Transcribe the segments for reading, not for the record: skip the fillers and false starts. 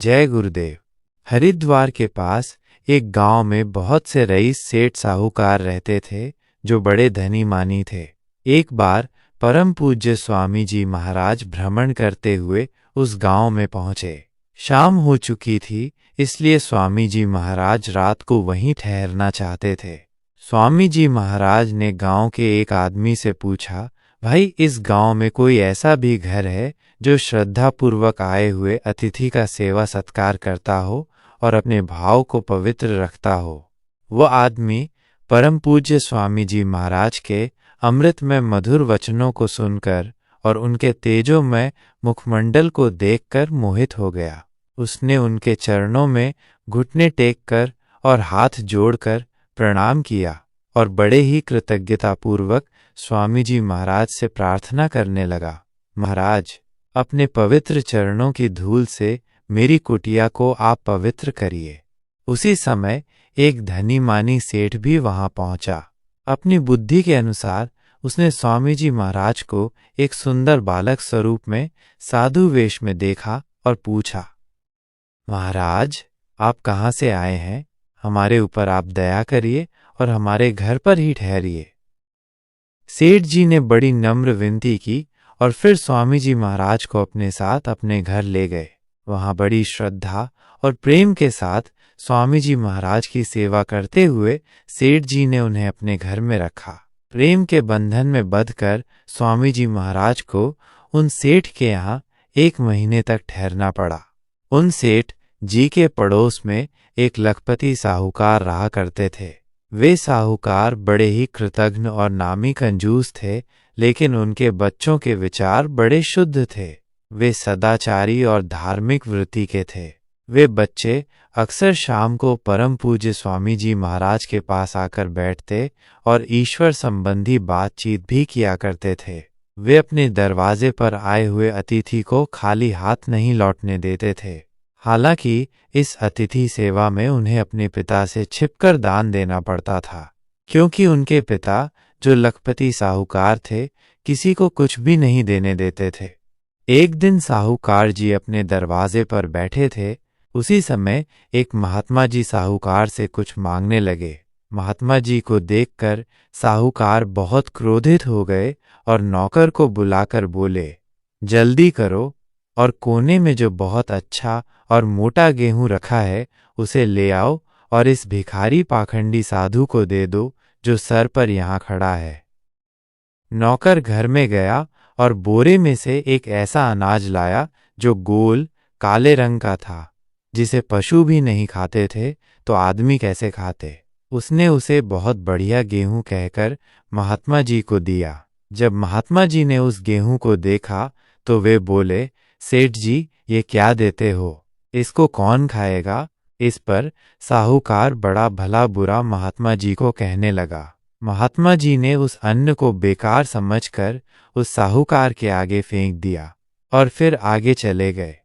जय गुरुदेव। हरिद्वार के पास एक गांव में बहुत से रईस सेठ साहूकार रहते थे जो बड़े धनी मानी थे। एक बार परम पूज्य स्वामी जी महाराज भ्रमण करते हुए उस गांव में पहुंचे। शाम हो चुकी थी, इसलिए स्वामी जी महाराज रात को वहीं ठहरना चाहते थे। स्वामी जी महाराज ने गांव के एक आदमी से पूछा, भाई, इस गांव में कोई ऐसा भी घर है जो श्रद्धापूर्वक आए हुए अतिथि का सेवा सत्कार करता हो और अपने भाव को पवित्र रखता हो? वो आदमी परम पूज्य स्वामी जी महाराज के अमृतमय मधुर वचनों को सुनकर और उनके तेजोमय मुखमंडल को देखकर मोहित हो गया। उसने उनके चरणों में घुटने टेककर और हाथ जोड़कर प्रणाम किया और बड़े ही कृतज्ञतापूर्वक स्वामी जी महाराज से प्रार्थना करने लगा, महाराज, अपने पवित्र चरणों की धूल से मेरी कुटिया को आप पवित्र करिए। उसी समय एक धनी मानी सेठ भी वहां पहुंचा। अपनी बुद्धि के अनुसार उसने स्वामी जी महाराज को एक सुंदर बालक स्वरूप में साधु वेश में देखा और पूछा, महाराज, आप कहाँ से आए हैं? हमारे ऊपर आप दया करिए और हमारे घर पर ही ठहरिए। सेठ जी ने बड़ी नम्र विनती की और फिर स्वामी जी महाराज को अपने साथ अपने घर ले गए। वहां बड़ी श्रद्धा और प्रेम के साथ स्वामी जी महाराज की सेवा करते हुए सेठ जी ने उन्हें अपने घर में रखा। प्रेम के बंधन में बंधकर स्वामी जी महाराज को उन सेठ के यहाँ 1 महीने तक ठहरना पड़ा। उन सेठ जी के पड़ोस में एक लखपति साहूकार रहा करते थे। वे साहूकार बड़े ही कृतघ्न और नामी कंजूस थे, लेकिन उनके बच्चों के विचार बड़े शुद्ध थे। वे सदाचारी और धार्मिक वृत्ति के थे। वे बच्चे अक्सर शाम को परम पूज्य स्वामी जी महाराज के पास आकर बैठते और ईश्वर संबंधी बातचीत भी किया करते थे। वे अपने दरवाजे पर आए हुए अतिथि को खाली हाथ नहीं लौटने देते थे। हालांकि इस अतिथि सेवा में उन्हें अपने पिता से छिपकर दान देना पड़ता था, क्योंकि उनके पिता, जो लखपति साहूकार थे, किसी को कुछ भी नहीं देने देते थे। एक दिन साहूकार जी अपने दरवाजे पर बैठे थे। उसी समय एक महात्मा जी साहूकार से कुछ मांगने लगे। महात्मा जी को देखकर साहूकार बहुत क्रोधित हो गए और नौकर को बुलाकर बोले, जल्दी करो और कोने में जो बहुत अच्छा और मोटा गेहूं रखा है उसे ले आओ और इस भिखारी पाखंडी साधु को दे दो जो सर पर यहाँ खड़ा है। नौकर घर में गया और बोरे में से एक ऐसा अनाज लाया जो गोल काले रंग का था, जिसे पशु भी नहीं खाते थे तो आदमी कैसे खाते। उसने उसे बहुत बढ़िया गेहूं कहकर महात्मा जी को दिया। जब महात्मा जी ने उस गेहूं को देखा तो वे बोले, सेठ जी, ये क्या देते हो? इसको कौन खाएगा? इस पर साहूकार बड़ा भला बुरा महात्मा जी को कहने लगा। महात्मा जी ने उस अन्न को बेकार समझकर उस साहूकार के आगे फेंक दिया और फिर आगे चले गए।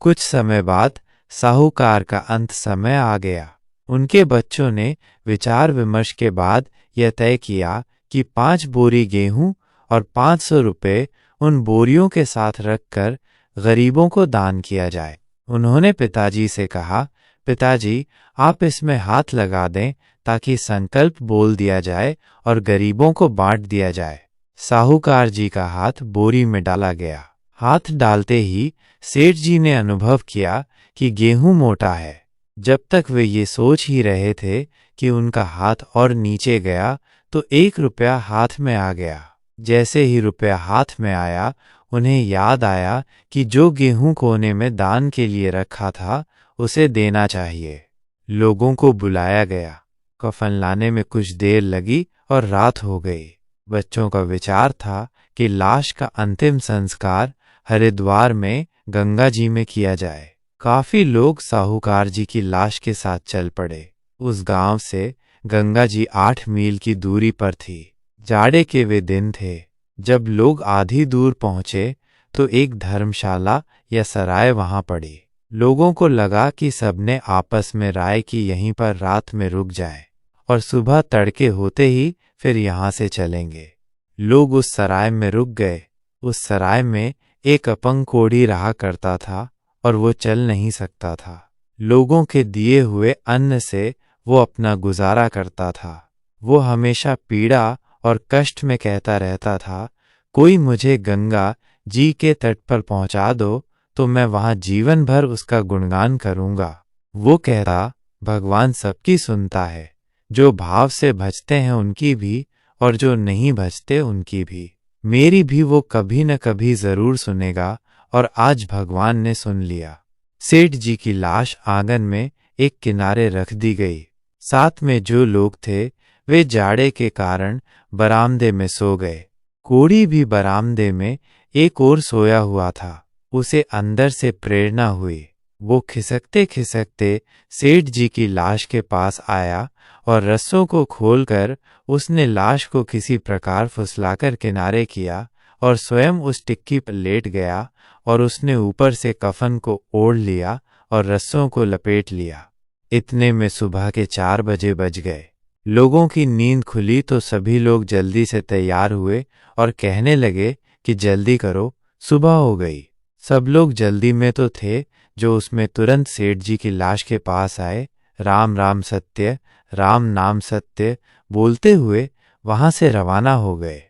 कुछ समय बाद साहूकार का अंत समय आ गया। उनके बच्चों ने विचार विमर्श के बाद यह तय किया कि 5 बोरी गेहूं और 500 रुपये उन बोरियों के साथ रखकर गरीबों को दान किया जाए। उन्होंने पिताजी से कहा, पिताजी, आप इसमें हाथ लगा दें ताकि संकल्प बोल दिया जाए और गरीबों को बांट दिया जाए। साहूकार जी का हाथ बोरी में डाला गया। हाथ डालते ही सेठ जी ने अनुभव किया कि गेहूं मोटा है। जब तक वे ये सोच ही रहे थे कि उनका हाथ और नीचे गया तो 1 रुपया हाथ में आ गया। जैसे ही रुपया हाथ में आया, उन्हें याद आया कि जो गेहूं कोने में दान के लिए रखा था उसे देना चाहिए। लोगों को बुलाया गया। कफन लाने में कुछ देर लगी और रात हो गई। बच्चों का विचार था कि लाश का अंतिम संस्कार हरिद्वार में गंगा जी में किया जाए। काफी लोग साहूकार जी की लाश के साथ चल पड़े। उस गांव से गंगा जी 8 मील की दूरी पर थी। जाड़े के वे दिन थे। जब लोग आधी दूर पहुंचे तो एक धर्मशाला या सराय वहां पड़ी। लोगों को लगा कि सबने आपस में राय की यहीं पर रात में रुक जाए और सुबह तड़के होते ही फिर यहाँ से चलेंगे। लोग उस सराय में रुक गए। उस सराय में एक अपंग कोढ़ी रहा करता था और वो चल नहीं सकता था। लोगों के दिए हुए अन्न से वो अपना गुजारा करता था। वो हमेशा पीड़ा और कष्ट में कहता रहता था, कोई मुझे गंगा जी के तट पर पहुंचा दो तो मैं वहां जीवन भर उसका गुणगान करूंगा। वो कहता, भगवान सबकी सुनता है, जो भाव से भजते हैं उनकी भी और जो नहीं भजते उनकी भी। मेरी भी वो कभी न कभी जरूर सुनेगा, और आज भगवान ने सुन लिया। सेठ जी की लाश आंगन में एक किनारे रख दी गई। साथ में जो लोग थे वे जाड़े के कारण बरामदे में सो गए। कोड़ी भी बरामदे में एक ओर सोया हुआ था। उसे अंदर से प्रेरणा हुई। वो खिसकते खिसकते सेठ जी की लाश के पास आया और रस्सों को खोलकर उसने लाश को किसी प्रकार फुसलाकर किनारे किया और स्वयं उस टिक्की पर लेट गया और उसने ऊपर से कफन को ओढ़ लिया और रस्सों को लपेट लिया। इतने में सुबह के 4 बजे बज गए। लोगों की नींद खुली तो सभी लोग जल्दी से तैयार हुए और कहने लगे कि जल्दी करो, सुबह हो गई। सब लोग जल्दी में तो थे, जो उसमें तुरंत सेठ जी की लाश के पास आए। राम राम सत्य, राम नाम सत्य बोलते हुए वहां से रवाना हो गए।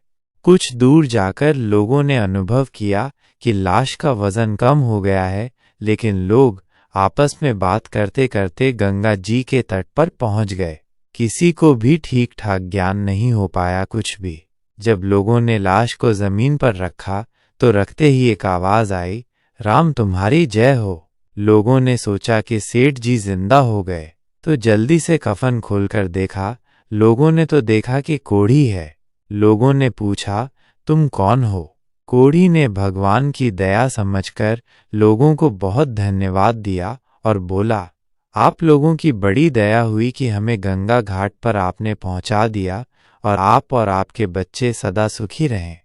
कुछ दूर जाकर लोगों ने अनुभव किया कि लाश का वजन कम हो गया है, लेकिन लोग आपस में बात करते करते गंगा जी के तट पर पहुंच गए। किसी को भी ठीक ठाक ज्ञान नहीं हो पाया कुछ भी। जब लोगों ने लाश को जमीन पर रखा तो रखते ही एक आवाज आई, राम तुम्हारी जय हो। लोगों ने सोचा कि सेठ जी जिंदा हो गए, तो जल्दी से कफन खोलकर देखा। लोगों ने तो देखा कि कोढ़ी है। लोगों ने पूछा, तुम कौन हो? कोढ़ी ने भगवान की दया समझकर लोगों को बहुत धन्यवाद दिया और बोला, आप लोगों की बड़ी दया हुई कि हमें गंगा घाट पर आपने पहुंचा दिया और आप और आपके बच्चे सदा सुखी रहें।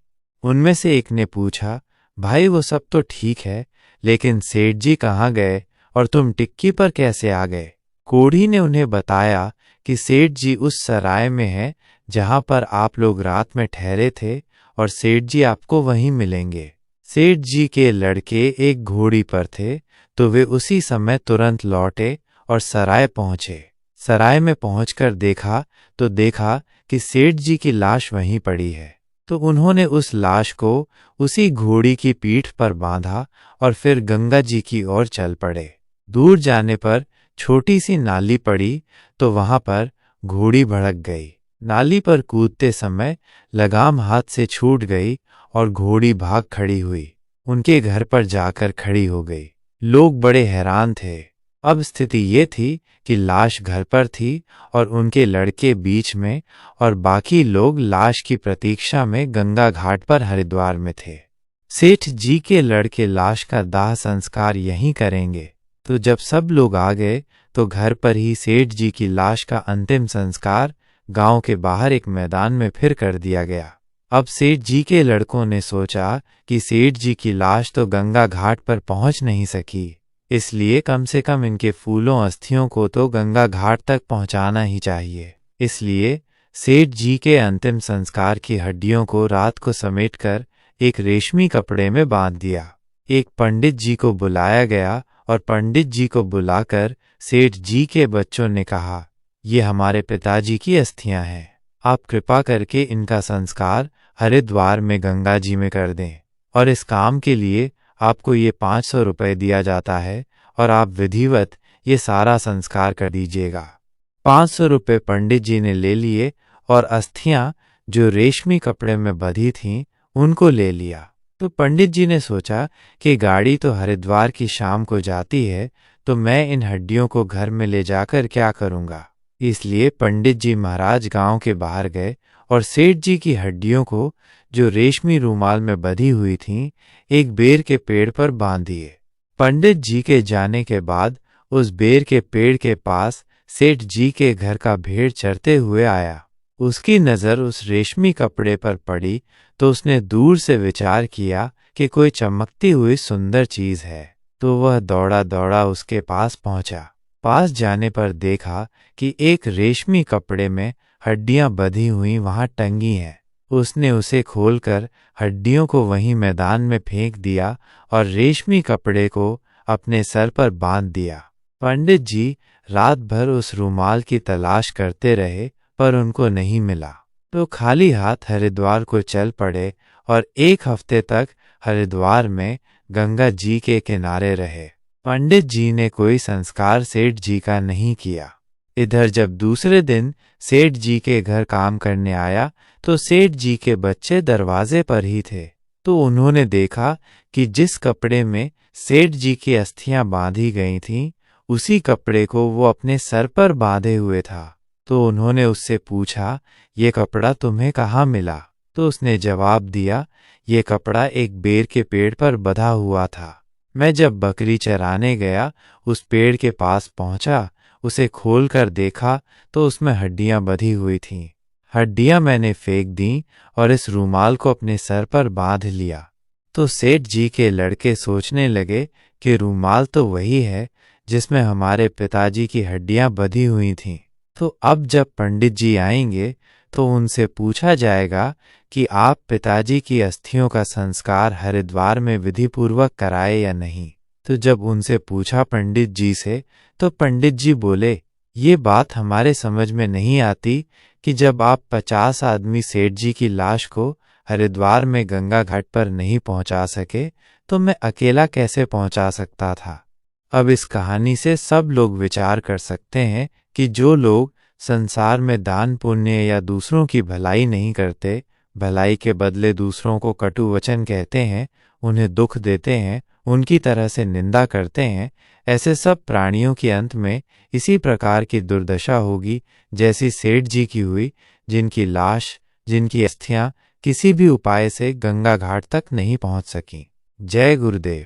उनमें से एक ने पूछा, भाई वो सब तो ठीक है, लेकिन सेठ जी कहाँ गए और तुम टिक्की पर कैसे आ गए? कोढ़ी ने उन्हें बताया कि सेठ जी उस सराय में है जहां पर आप लोग रात में ठहरे थे और सेठ जी आपको वहीं मिलेंगे। सेठ जी के लड़के एक घोड़ी पर थे, तो वे उसी समय तुरंत लौटे और सराय पहुंचे। सराय में पहुंचकर देखा कि सेठ जी की लाश वहीं पड़ी है। तो उन्होंने उस लाश को उसी घोड़ी की पीठ पर बांधा और फिर गंगा जी की ओर चल पड़े। दूर जाने पर छोटी सी नाली पड़ी, तो वहां पर घोड़ी भड़क गई। नाली पर कूदते समय लगाम हाथ से छूट गई और घोड़ी भाग खड़ी हुई। उनके घर पर जाकर खड़ी हो गई। लोग बड़े हैरान थे। अब स्थिति ये थी कि लाश घर पर थी और उनके लड़के बीच में, और बाकी लोग लाश की प्रतीक्षा में गंगा घाट पर हरिद्वार में थे। सेठ जी के लड़के लाश का दाह संस्कार यहीं करेंगे। तो जब सब लोग आ गए तो घर पर ही सेठ जी की लाश का अंतिम संस्कार गांव के बाहर एक मैदान में फिर कर दिया गया। अब सेठ जी के लड़कों ने सोचा कि सेठ जी की लाश तो गंगा घाट पर पहुंच नहीं सकी, इसलिए कम से कम इनके फूलों अस्थियों को तो गंगा घाट तक पहुंचाना ही चाहिए। इसलिए सेठ जी के अंतिम संस्कार की हड्डियों को रात को समेटकर एक रेशमी कपड़े में बांध दिया। एक पंडित जी को बुलाया गया और पंडित जी को बुलाकर सेठ जी के बच्चों ने कहा, ये हमारे पिताजी की अस्थियां हैं, आप कृपा करके इनका संस्कार हरिद्वार में गंगा जी में कर दें, और इस काम के लिए आपको ये 500 रुपये दिया जाता है और आप विधिवत ये सारा संस्कार कर दीजिएगा। 500 रुपये पंडित जी ने ले लिए और अस्थियां जो रेशमी कपड़े में बंधी थीं उनको ले लिया। तो पंडित जी ने सोचा कि गाड़ी तो हरिद्वार की शाम को जाती है, तो मैं इन हड्डियों को घर में ले जाकर क्या करूँगा। इसलिए पंडित जी महाराज गांव के बाहर गए और सेठ जी की हड्डियों को, जो रेशमी रूमाल में बंधी हुई थीं, एक बेर के पेड़ पर बांध दिए। पंडित जी के जाने के बाद उस बेर के पेड़ के पास सेठ जी के घर का भेड़ चरते हुए आया। उसकी नज़र उस रेशमी कपड़े पर पड़ी तो उसने दूर से विचार किया कि कोई चमकती हुई सुंदर चीज है, तो वह दौड़ा दौड़ा उसके पास पहुंचा। पास जाने पर देखा कि एक रेशमी कपड़े में हड्डियां बंधी हुई वहां टंगी हैं। उसने उसे खोलकर हड्डियों को वहीं मैदान में फेंक दिया और रेशमी कपड़े को अपने सर पर बांध दिया। पंडित जी रात भर उस रूमाल की तलाश करते रहे, पर उनको नहीं मिला। तो खाली हाथ हरिद्वार को चल पड़े और 1 हफ्ते तक हरिद्वार में गंगा जी के किनारे रहे। पंडित जी ने कोई संस्कार सेठ जी का नहीं किया। इधर जब दूसरे दिन सेठ जी के घर काम करने आया तो सेठ जी के बच्चे दरवाजे पर ही थे। तो उन्होंने देखा कि जिस कपड़े में सेठ जी की अस्थियां बांधी गई थीं, उसी कपड़े को वो अपने सर पर बांधे हुए था। तो उन्होंने उससे पूछा, ये कपड़ा तुम्हें कहाँ मिला? तो उसने जवाब दिया, ये कपड़ा एक बेर के पेड़ पर बंधा हुआ था। मैं जब बकरी चराने गया, उस पेड़ के पास पहुंचा, उसे खोलकर देखा तो उसमें हड्डियां बंधी हुई थीं। हड्डियां मैंने फेंक दी और इस रूमाल को अपने सर पर बांध लिया। तो सेठ जी के लड़के सोचने लगे कि रूमाल तो वही है जिसमें हमारे पिताजी की हड्डियां बंधी हुई थीं। तो अब जब पंडित जी आएंगे तो उनसे पूछा जाएगा कि आप पिताजी की अस्थियों का संस्कार हरिद्वार में विधिपूर्वक कराए या नहीं। तो जब उनसे पूछा पंडित जी से, तो पंडित जी बोले, ये बात हमारे समझ में नहीं आती कि जब आप 50 आदमी सेठ जी की लाश को हरिद्वार में गंगा घाट पर नहीं पहुंचा सके, तो मैं अकेला कैसे पहुंचा सकता था। अब इस कहानी से सब लोग विचार कर सकते हैं कि जो लोग संसार में दान पुण्य या दूसरों की भलाई नहीं करते, भलाई के बदले दूसरों को कटु वचन कहते हैं, उन्हें दुख देते हैं, उनकी तरह से निंदा करते हैं, ऐसे सब प्राणियों की अंत में इसी प्रकार की दुर्दशा होगी जैसी सेठ जी की हुई, जिनकी लाश, जिनकी अस्थियां किसी भी उपाय से गंगा घाट तक नहीं पहुंच सकीं। जय गुरुदेव।